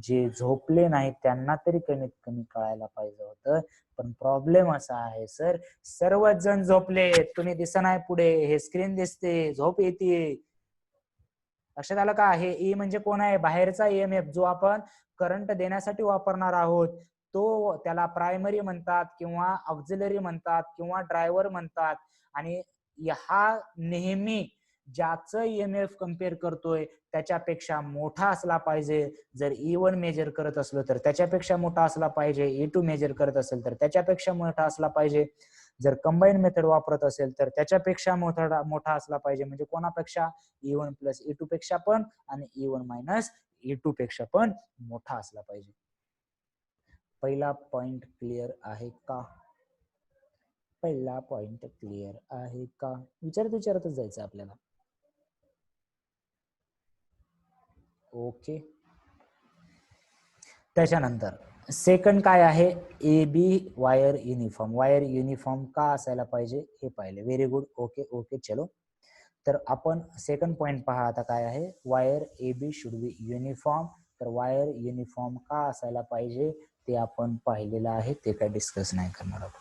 जे झोपले नाही त्यांना तरी कमीत कमी कळायला पाहिजे होतं. पण प्रॉब्लेम असा आहे सर, सर्वच जण झोपले, तुम्ही दिसा नाही पुढे, हे स्क्रीन दिसते, झोप येते. लक्षात आलं का, हे ई म्हणजे कोण आहे, बाहेरचा EMF जो आपण करंट देण्यासाठी वापरणार आहोत, तो त्याला प्रायमरी म्हणतात, किंवा ऑक्झिलरी म्हणतात, किंवा ड्रायव्हर म्हणतात. आणि हा नेहमी ज्याचं EMF कम्पेअर करतोय त्याच्यापेक्षा मोठा असला पाहिजे. जर E1 मेजर करत असलो तर त्याच्यापेक्षा मोठा असला पाहिजे, E2 मेजर करत असेल तर त्याच्यापेक्षा मोठा असला पाहिजे. जर कंबाईन मेथड वापरत असेल तर त्याच्यापेक्षा मोठा असला पाहिजे. म्हणजे कोणापेक्षा, E1 प्लस E2 पेक्षा पण, आणि E1 मायनस E2 पेक्षा पण मोठा असला पाहिजे. पहिला पॉइंट क्लिअर आहे का, पहिला पॉइंट क्लिअर आहे का, विचारतच जायचं आपल्याला. ओके, त्याच्यानंतर सेकंड काय आहे, AB wire uniform. Wire uniform का असायला पाहिजे हे पाहिले, व्हेरी गुड. ओके ओके चलो, तर आपण सेकंड पॉइंट पहा आता काय आहे, wire AB should be uniform. तर वायर युनिफॉर्म का असायला पाहिजे, ते आपण पाहिलेलं आहे, ते काय डिस्कस नाही करणार आहोत.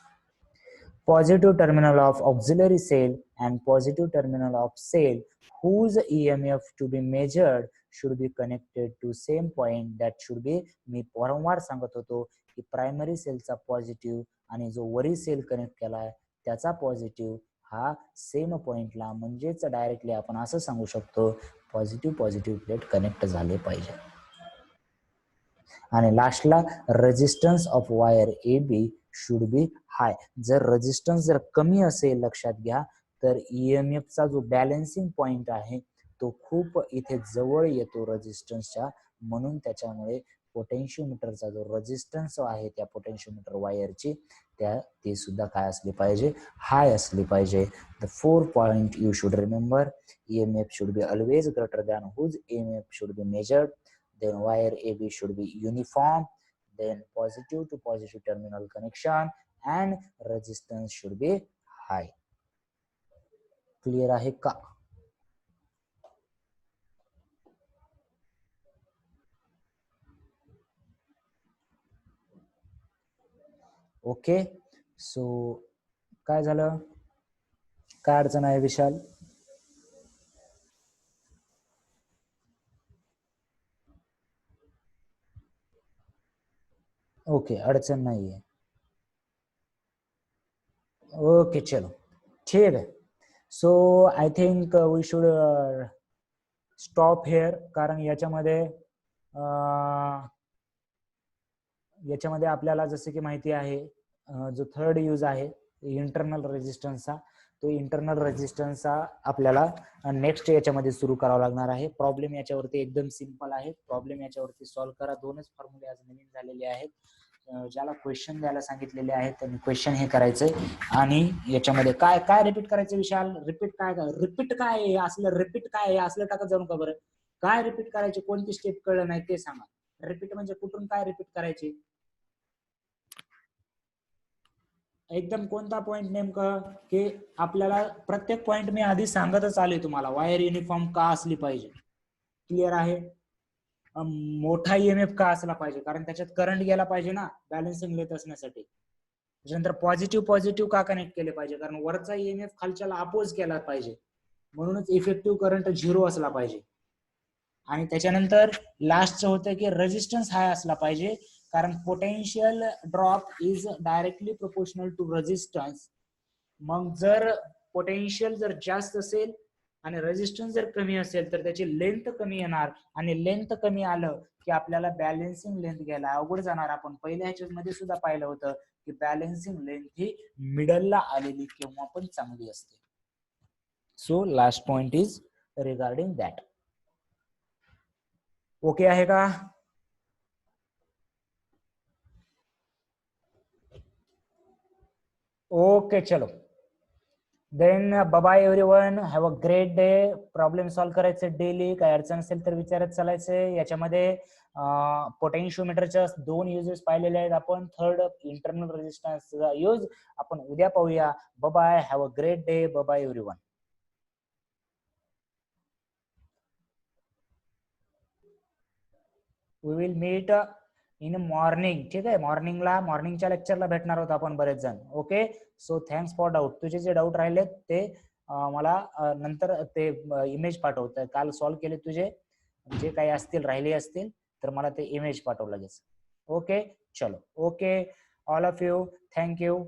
Positive terminal of auxiliary cell and positive terminal of cell whose EMF to be measured should be connected to same point. That should be, मी वारंवार सांगत होतो की प्रायमरी सेलचा पॉझिटिव्ह आणि जो वरी सेल कनेक्ट केलाय त्याचा पॉझिटिव्ह हा सेम पॉइंटला, म्हणजेच डायरेक्टली आपण असं सांगू शकतो पॉझिटिव्ह प्लेट कनेक्ट झाले पाहिजे. आणि लास्टला resistance of wire A B should be high. जर रेजिस्टन्स जर कमी असेल, लक्षात घ्या, तर EMF चा जो बॅलन्सिंग पॉइंट आहे तो खूप इथे जवळ येतो रेजिस्टन्सच्या, म्हणून त्याच्यामुळे पोटेन्शियोमीटरचा जो रेजिस्टन्स आहे त्या पोटेन्शियोमीटर वायरची ती सुद्धा काय असली पाहिजे, हाय असली पाहिजे. The 4 point you should remember, EMF should be always greater than whose EMF should be measured, then wire AB should be uniform, then positive to positive terminal connection and resistance should be high. Clear आहे का? Okay, so काय झालं, काय अडचण आहे विशाल? Okay, अडचण नाहीये. Okay, चलो ठीक आहे. So I think we should stop here, कारण याच्यामध्ये आपल्याला जसं की माहिती आहे, जो थर्ड यूज आहे इंटरनल रेजिस्टन्सचा, तो इंटरनल रेजिस्टन्सचा आपल्याला नेक्स्ट याच्यामध्ये सुरू करावा लागणार आहे. प्रॉब्लेम याच्यावरती एकदम सिंपल आहे. प्रॉब्लेम याच्यावरती सॉल्व्ह करा. 2च फॉर्म्युले आज नवीन झालेले आहेत. ज्याला क्वेश्चन द्यायला सांगितलेले आहेत त्यांनी क्वेश्चन हे करायचंय, आणि याच्यामध्ये काय काय रिपीट करायचं विशाल? रिपीट काय असलं टाकत जाऊन का बरं? काय रिपीट करायचे? कोणती स्टेप कळलं नाही ते सांगा. रिपीट म्हणजे कुठून काय रिपीट करायची? एकदम कोणता पॉइंट नेमकं, की आपल्याला प्रत्येक पॉइंट मी आधी सांगतच आले तुम्हाला, वायर युनिफॉर्म का असली पाहिजे. क्लिअर आहे? मोठा EMF का असला पाहिजे, कारण त्याच्यात करंट गेला पाहिजे ना बॅलन्सिंग लेत असण्यासाठी. त्याच्यानंतर पॉझिटिव्ह का कनेक्ट केले पाहिजे, कारण वरचा EMF खालच्याला अपोज केला पाहिजे, म्हणूनच इफेक्टिव्ह करंट 0 असला पाहिजे. आणि त्याच्यानंतर लास्टचं होतं की रेजिस्टन्स हाय असला पाहिजे, कारण potential drop is directly proportional to resistance. मग जर पोटेन्शियल जर जास्त असेल आणि रेजिस्टन्स जर कमी असेल तर त्याची लेंथ कमी येणार, आणि लेंथ कमी आलं की आपल्याला बॅलन्सिंग लेंथ घ्यायला अवघड जाणार. आपण पहिल्या ह्याच्यात मध्ये सुद्धा पाहिलं होतं की बॅलन्सिंग लेंथ ही मिडलला आलेली केव्हा पण चांगली असते. So last point is regarding that. Okay आहे का? ओके, चलो then bye everyone, have a great day. Problem solve करायचे डेली, काय अडचण असेल तर विचारत चालायचे. याच्यामध्ये पोटेन्शियोमीटरच्या 2 युजेस पाहिलेले आहेत आपण. थर्ड इंटरनल रेजिस्टन्सचा यूज आपण उद्या पाहूया. Bye, have a great day. Bye everyone. We will meet in morning. ठीक आहे, मॉर्निंगच्या लेक्चरला भेटणार आहोत आपण बरेच जण. Okay, so thanks for doubt. तुझे जे डाऊट राहिले ते मला नंतर ते इमेज पाठव. काल सॉल्व्ह केले तुझे जे काही असतील राहिले असतील तर मला ते इमेज पाठव लगेच. ओके, चलो. Okay, all of you, thank you.